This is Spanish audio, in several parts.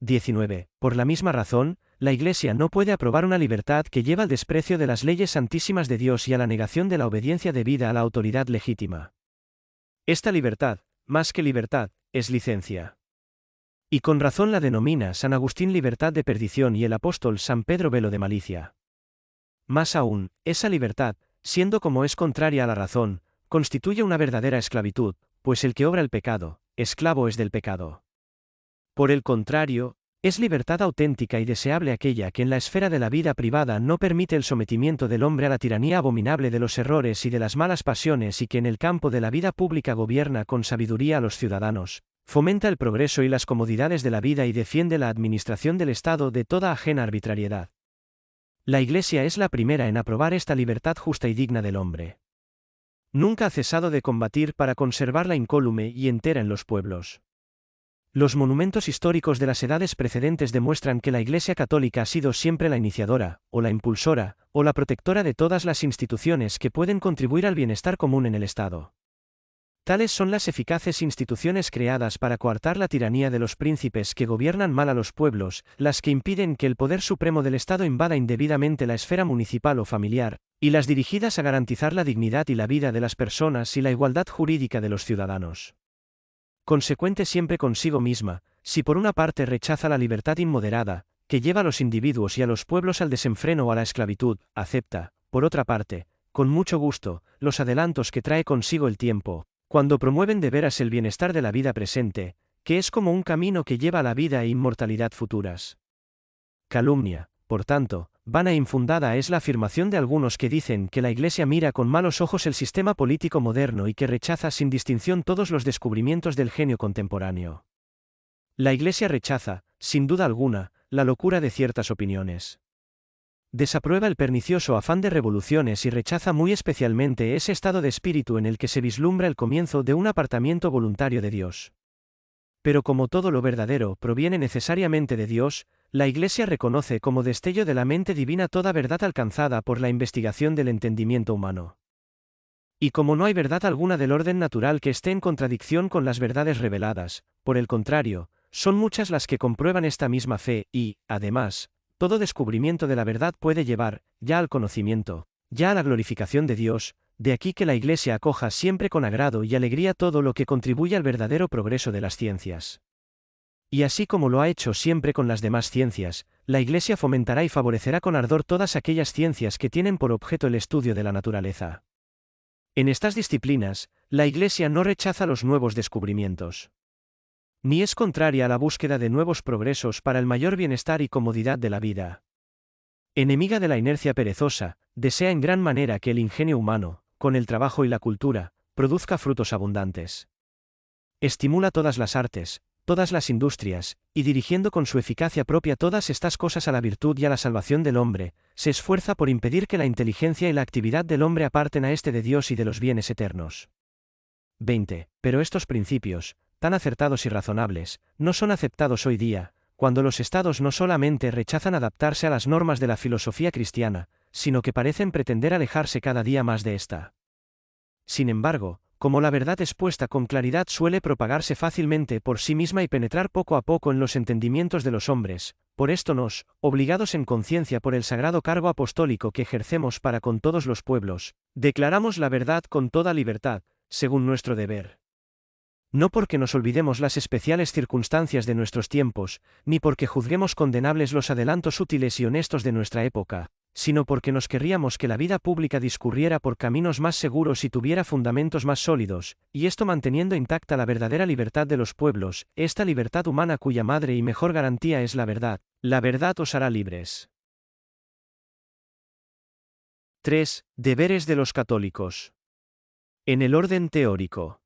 19. Por la misma razón, la Iglesia no puede aprobar una libertad que lleva al desprecio de las leyes santísimas de Dios y a la negación de la obediencia debida a la autoridad legítima. Esta libertad, más que libertad, es licencia. Y con razón la denomina San Agustín libertad de perdición y el apóstol San Pedro velo de malicia. Más aún, esa libertad, siendo como es contraria a la razón, constituye una verdadera esclavitud, pues el que obra el pecado, esclavo es del pecado. Por el contrario, es libertad auténtica y deseable aquella que en la esfera de la vida privada no permite el sometimiento del hombre a la tiranía abominable de los errores y de las malas pasiones y que en el campo de la vida pública gobierna con sabiduría a los ciudadanos, fomenta el progreso y las comodidades de la vida y defiende la administración del Estado de toda ajena arbitrariedad. La Iglesia es la primera en aprobar esta libertad justa y digna del hombre. Nunca ha cesado de combatir para conservarla incólume y entera en los pueblos. Los monumentos históricos de las edades precedentes demuestran que la Iglesia católica ha sido siempre la iniciadora, o la impulsora, o la protectora de todas las instituciones que pueden contribuir al bienestar común en el Estado. Tales son las eficaces instituciones creadas para coartar la tiranía de los príncipes que gobiernan mal a los pueblos, las que impiden que el poder supremo del Estado invada indebidamente la esfera municipal o familiar, y las dirigidas a garantizar la dignidad y la vida de las personas y la igualdad jurídica de los ciudadanos. Consecuente siempre consigo misma, si por una parte rechaza la libertad inmoderada, que lleva a los individuos y a los pueblos al desenfreno o a la esclavitud, acepta, por otra parte, con mucho gusto, los adelantos que trae consigo el tiempo, cuando promueven de veras el bienestar de la vida presente, que es como un camino que lleva a la vida e inmortalidad futuras. Calumnia, por tanto, vana e infundada es la afirmación de algunos que dicen que la Iglesia mira con malos ojos el sistema político moderno y que rechaza sin distinción todos los descubrimientos del genio contemporáneo. La Iglesia rechaza, sin duda alguna, la locura de ciertas opiniones. Desaprueba el pernicioso afán de revoluciones y rechaza muy especialmente ese estado de espíritu en el que se vislumbra el comienzo de un apartamiento voluntario de Dios. Pero como todo lo verdadero proviene necesariamente de Dios, la Iglesia reconoce como destello de la mente divina toda verdad alcanzada por la investigación del entendimiento humano. Y como no hay verdad alguna del orden natural que esté en contradicción con las verdades reveladas, por el contrario, son muchas las que comprueban esta misma fe y, además, todo descubrimiento de la verdad puede llevar, ya al conocimiento, ya a la glorificación de Dios, de aquí que la Iglesia acoja siempre con agrado y alegría todo lo que contribuye al verdadero progreso de las ciencias. Y así como lo ha hecho siempre con las demás ciencias, la Iglesia fomentará y favorecerá con ardor todas aquellas ciencias que tienen por objeto el estudio de la naturaleza. En estas disciplinas, la Iglesia no rechaza los nuevos descubrimientos. Ni es contraria a la búsqueda de nuevos progresos para el mayor bienestar y comodidad de la vida. Enemiga de la inercia perezosa, desea en gran manera que el ingenio humano, con el trabajo y la cultura, produzca frutos abundantes. Estimula todas las artes, todas las industrias, y dirigiendo con su eficacia propia todas estas cosas a la virtud y a la salvación del hombre, se esfuerza por impedir que la inteligencia y la actividad del hombre aparten a éste de Dios y de los bienes eternos. 20. Pero estos principios, tan acertados y razonables, no son aceptados hoy día, cuando los estados no solamente rechazan adaptarse a las normas de la filosofía cristiana, sino que parecen pretender alejarse cada día más de esta. Sin embargo, como la verdad expuesta con claridad suele propagarse fácilmente por sí misma y penetrar poco a poco en los entendimientos de los hombres, por esto nos, obligados en conciencia por el sagrado cargo apostólico que ejercemos para con todos los pueblos, declaramos la verdad con toda libertad, según nuestro deber. No porque nos olvidemos las especiales circunstancias de nuestros tiempos, ni porque juzguemos condenables los adelantos útiles y honestos de nuestra época, sino porque nos querríamos que la vida pública discurriera por caminos más seguros y tuviera fundamentos más sólidos, y esto manteniendo intacta la verdadera libertad de los pueblos, esta libertad humana cuya madre y mejor garantía es la verdad os hará libres. 3. Deberes de los católicos. En el orden teórico.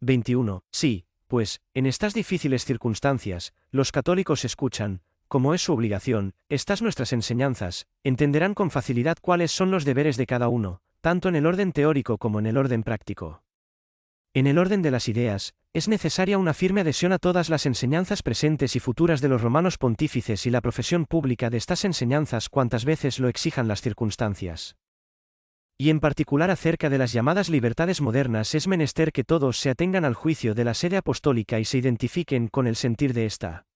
21. Sí, pues, en estas difíciles circunstancias, los católicos escuchan, como es su obligación, estas nuestras enseñanzas, entenderán con facilidad cuáles son los deberes de cada uno, tanto en el orden teórico como en el orden práctico. En el orden de las ideas, es necesaria una firme adhesión a todas las enseñanzas presentes y futuras de los romanos pontífices y la profesión pública de estas enseñanzas cuantas veces lo exijan las circunstancias. Y en particular acerca de las llamadas libertades modernas es menester que todos se atengan al juicio de la sede apostólica y se identifiquen con el sentir de ésta.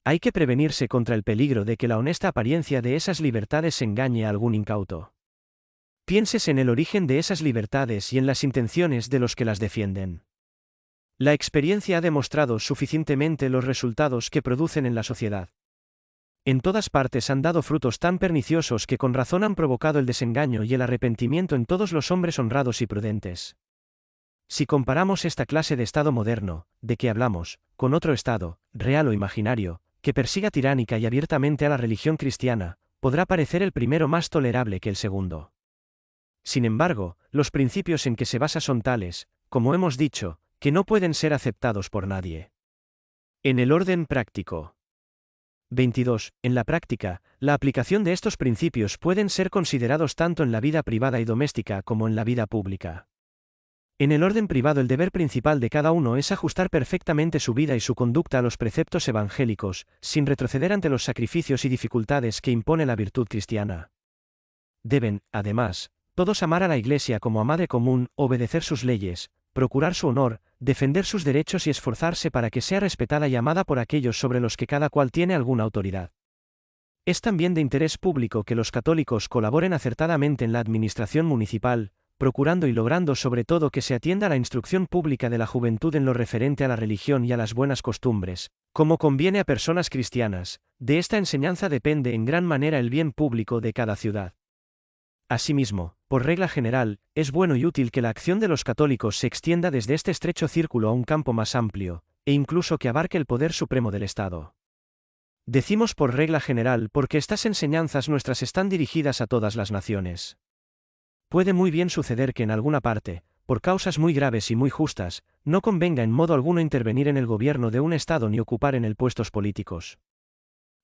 Hay que prevenirse contra el peligro de que la honesta apariencia de esas libertades engañe a algún incauto. Pienses en el origen de esas libertades y en las intenciones de los que las defienden. La experiencia ha demostrado suficientemente los resultados que producen en la sociedad. En todas partes han dado frutos tan perniciosos que con razón han provocado el desengaño y el arrepentimiento en todos los hombres honrados y prudentes. Si comparamos esta clase de Estado moderno, de que hablamos, con otro Estado, real o imaginario, que persiga tiránica y abiertamente a la religión cristiana, podrá parecer el primero más tolerable que el segundo. Sin embargo, los principios en que se basa son tales, como hemos dicho, que no pueden ser aceptados por nadie. En el orden práctico. 22. En la práctica, la aplicación de estos principios pueden ser considerados tanto en la vida privada y doméstica como en la vida pública. En el orden privado el deber principal de cada uno es ajustar perfectamente su vida y su conducta a los preceptos evangélicos, sin retroceder ante los sacrificios y dificultades que impone la virtud cristiana. Deben, además, todos amar a la Iglesia como a madre común, obedecer sus leyes, procurar su honor, defender sus derechos y esforzarse para que sea respetada y amada por aquellos sobre los que cada cual tiene alguna autoridad. Es también de interés público que los católicos colaboren acertadamente en la administración municipal, procurando y logrando sobre todo que se atienda a la instrucción pública de la juventud en lo referente a la religión y a las buenas costumbres, como conviene a personas cristianas. De esta enseñanza depende en gran manera el bien público de cada ciudad. Asimismo, por regla general, es bueno y útil que la acción de los católicos se extienda desde este estrecho círculo a un campo más amplio, e incluso que abarque el poder supremo del Estado. Decimos por regla general porque estas enseñanzas nuestras están dirigidas a todas las naciones. Puede muy bien suceder que en alguna parte, por causas muy graves y muy justas, no convenga en modo alguno intervenir en el gobierno de un Estado ni ocupar en él puestos políticos.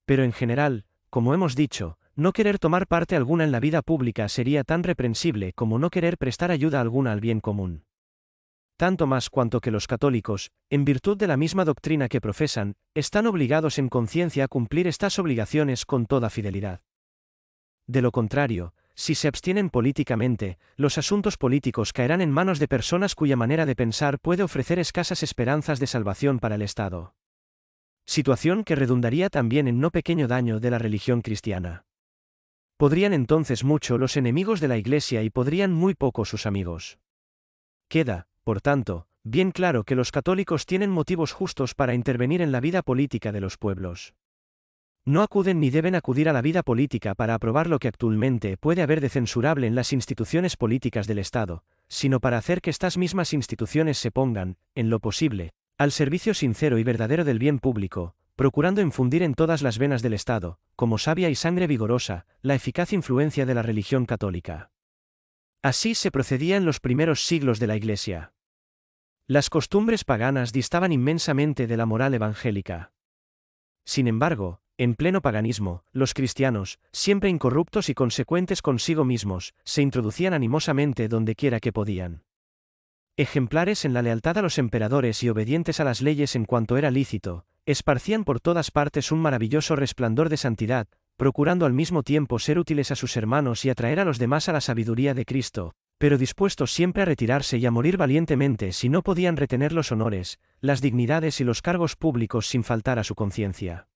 Pero en general, como hemos dicho, no querer tomar parte alguna en la vida pública sería tan reprensible como no querer prestar ayuda alguna al bien común. Tanto más cuanto que los católicos, en virtud de la misma doctrina que profesan, están obligados en conciencia a cumplir estas obligaciones con toda fidelidad. De lo contrario, si se abstienen políticamente, los asuntos políticos caerán en manos de personas cuya manera de pensar puede ofrecer escasas esperanzas de salvación para el Estado. Situación que redundaría también en no pequeño daño de la religión cristiana. Podrían entonces mucho los enemigos de la Iglesia y podrían muy poco sus amigos. Queda, por tanto, bien claro que los católicos tienen motivos justos para intervenir en la vida política de los pueblos. No acuden ni deben acudir a la vida política para aprobar lo que actualmente puede haber de censurable en las instituciones políticas del Estado, sino para hacer que estas mismas instituciones se pongan, en lo posible, al servicio sincero y verdadero del bien público, procurando infundir en todas las venas del Estado, como savia y sangre vigorosa, la eficaz influencia de la religión católica. Así se procedía en los primeros siglos de la Iglesia. Las costumbres paganas distaban inmensamente de la moral evangélica. Sin embargo, en pleno paganismo, los cristianos, siempre incorruptos y consecuentes consigo mismos, se introducían animosamente donde quiera que podían. Ejemplares en la lealtad a los emperadores y obedientes a las leyes en cuanto era lícito, esparcían por todas partes un maravilloso resplandor de santidad, procurando al mismo tiempo ser útiles a sus hermanos y atraer a los demás a la sabiduría de Cristo, pero dispuestos siempre a retirarse y a morir valientemente si no podían retener los honores, las dignidades y los cargos públicos sin faltar a su conciencia.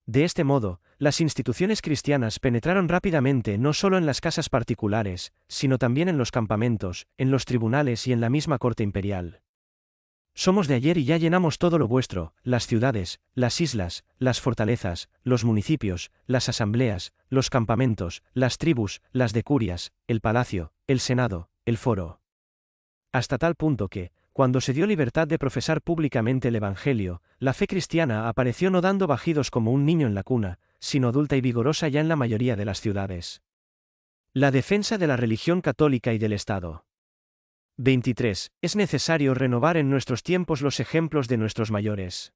De este modo, las instituciones cristianas penetraron rápidamente no solo en las casas particulares, sino también en los campamentos, en los tribunales y en la misma corte imperial. Somos de ayer y ya llenamos todo lo vuestro, las ciudades, las islas, las fortalezas, los municipios, las asambleas, los campamentos, las tribus, las decurias, el palacio, el senado, el foro. Hasta tal punto que, cuando se dio libertad de profesar públicamente el Evangelio, la fe cristiana apareció no dando bajidos como un niño en la cuna, sino adulta y vigorosa ya en la mayoría de las ciudades. La defensa de la religión católica y del Estado. 23. Es necesario renovar en nuestros tiempos los ejemplos de nuestros mayores.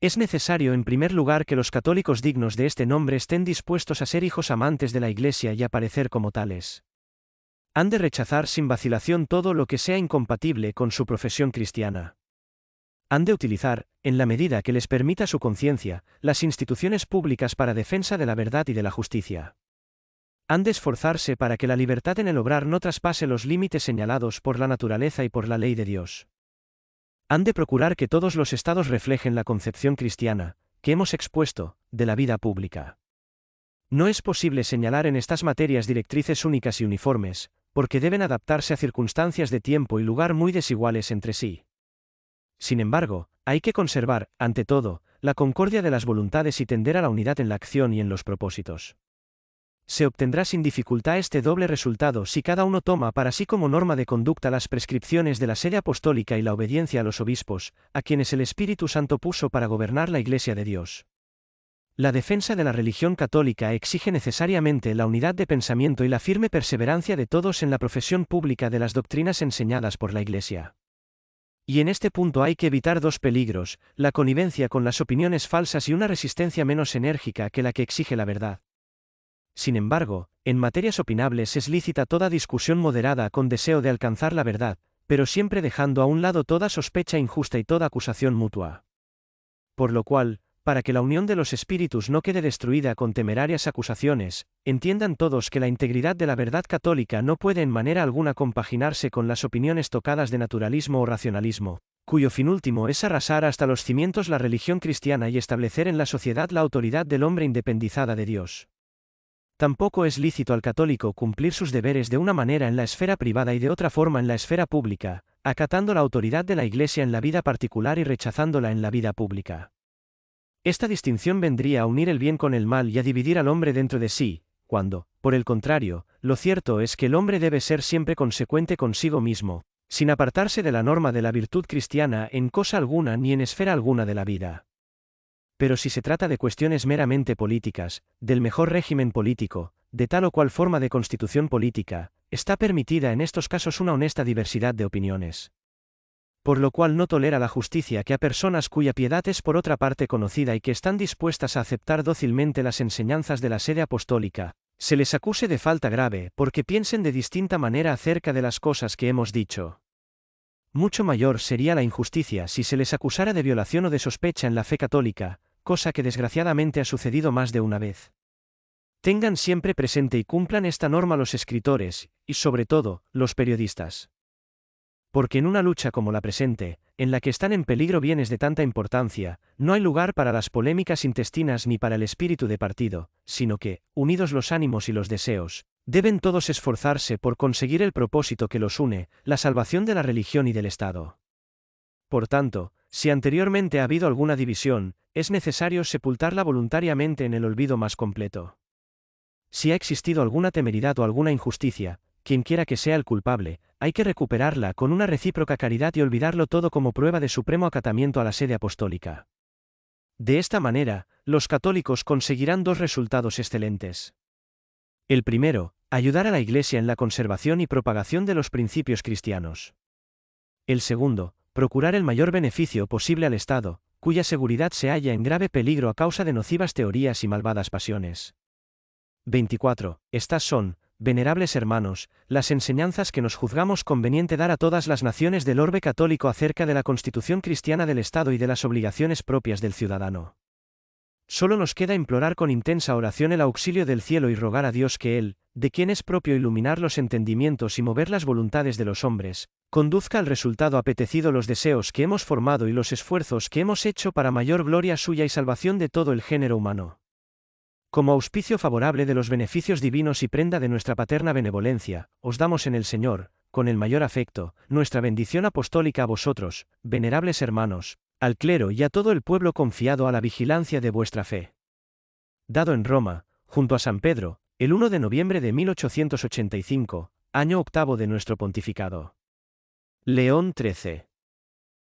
Es necesario en primer lugar que los católicos dignos de este nombre estén dispuestos a ser hijos amantes de la Iglesia y a parecer como tales. Han de rechazar sin vacilación todo lo que sea incompatible con su profesión cristiana. Han de utilizar, en la medida que les permita su conciencia, las instituciones públicas para defensa de la verdad y de la justicia. Han de esforzarse para que la libertad en el obrar no traspase los límites señalados por la naturaleza y por la ley de Dios. Han de procurar que todos los estados reflejen la concepción cristiana, que hemos expuesto, de la vida pública. No es posible señalar en estas materias directrices únicas y uniformes, porque deben adaptarse a circunstancias de tiempo y lugar muy desiguales entre sí. Sin embargo, hay que conservar, ante todo, la concordia de las voluntades y tender a la unidad en la acción y en los propósitos. Se obtendrá sin dificultad este doble resultado si cada uno toma para sí como norma de conducta las prescripciones de la sede apostólica y la obediencia a los obispos, a quienes el Espíritu Santo puso para gobernar la Iglesia de Dios. La defensa de la religión católica exige necesariamente la unidad de pensamiento y la firme perseverancia de todos en la profesión pública de las doctrinas enseñadas por la Iglesia. Y en este punto hay que evitar dos peligros, la connivencia con las opiniones falsas y una resistencia menos enérgica que la que exige la verdad. Sin embargo, en materias opinables es lícita toda discusión moderada con deseo de alcanzar la verdad, pero siempre dejando a un lado toda sospecha injusta y toda acusación mutua. Por lo cual, para que la unión de los espíritus no quede destruida con temerarias acusaciones, entiendan todos que la integridad de la verdad católica no puede en manera alguna compaginarse con las opiniones tocadas de naturalismo o racionalismo, cuyo fin último es arrasar hasta los cimientos la religión cristiana y establecer en la sociedad la autoridad del hombre independizada de Dios. Tampoco es lícito al católico cumplir sus deberes de una manera en la esfera privada y de otra forma en la esfera pública, acatando la autoridad de la Iglesia en la vida particular y rechazándola en la vida pública. Esta distinción vendría a unir el bien con el mal y a dividir al hombre dentro de sí, cuando, por el contrario, lo cierto es que el hombre debe ser siempre consecuente consigo mismo, sin apartarse de la norma de la virtud cristiana en cosa alguna ni en esfera alguna de la vida. Pero si se trata de cuestiones meramente políticas, del mejor régimen político, de tal o cual forma de constitución política, está permitida en estos casos una honesta diversidad de opiniones. Por lo cual no tolera la justicia que a personas cuya piedad es por otra parte conocida y que están dispuestas a aceptar dócilmente las enseñanzas de la sede apostólica, se les acuse de falta grave porque piensen de distinta manera acerca de las cosas que hemos dicho. Mucho mayor sería la injusticia si se les acusara de violación o de sospecha en la fe católica, cosa que desgraciadamente ha sucedido más de una vez. Tengan siempre presente y cumplan esta norma los escritores, y sobre todo, los periodistas. Porque en una lucha como la presente, en la que están en peligro bienes de tanta importancia, no hay lugar para las polémicas intestinas ni para el espíritu de partido, sino que, unidos los ánimos y los deseos, deben todos esforzarse por conseguir el propósito que los une, la salvación de la religión y del Estado. Por tanto, si anteriormente ha habido alguna división, es necesario sepultarla voluntariamente en el olvido más completo. Si ha existido alguna temeridad o alguna injusticia, quienquiera que sea el culpable, hay que recuperarla con una recíproca caridad y olvidarlo todo como prueba de supremo acatamiento a la sede apostólica. De esta manera, los católicos conseguirán dos resultados excelentes. El primero, ayudar a la Iglesia en la conservación y propagación de los principios cristianos. El segundo, procurar el mayor beneficio posible al Estado, cuya seguridad se halla en grave peligro a causa de nocivas teorías y malvadas pasiones. 24. Estas son, venerables hermanos, las enseñanzas que nos juzgamos conveniente dar a todas las naciones del orbe católico acerca de la constitución cristiana del Estado y de las obligaciones propias del ciudadano. Solo nos queda implorar con intensa oración el auxilio del cielo y rogar a Dios que Él, de quien es propio iluminar los entendimientos y mover las voluntades de los hombres, conduzca al resultado apetecido los deseos que hemos formado y los esfuerzos que hemos hecho para mayor gloria suya y salvación de todo el género humano. Como auspicio favorable de los beneficios divinos y prenda de nuestra paterna benevolencia, os damos en el Señor, con el mayor afecto, nuestra bendición apostólica a vosotros, venerables hermanos, al clero y a todo el pueblo confiado a la vigilancia de vuestra fe. Dado en Roma, junto a San Pedro, el 1 de noviembre de 1885, año octavo de nuestro pontificado. León XIII.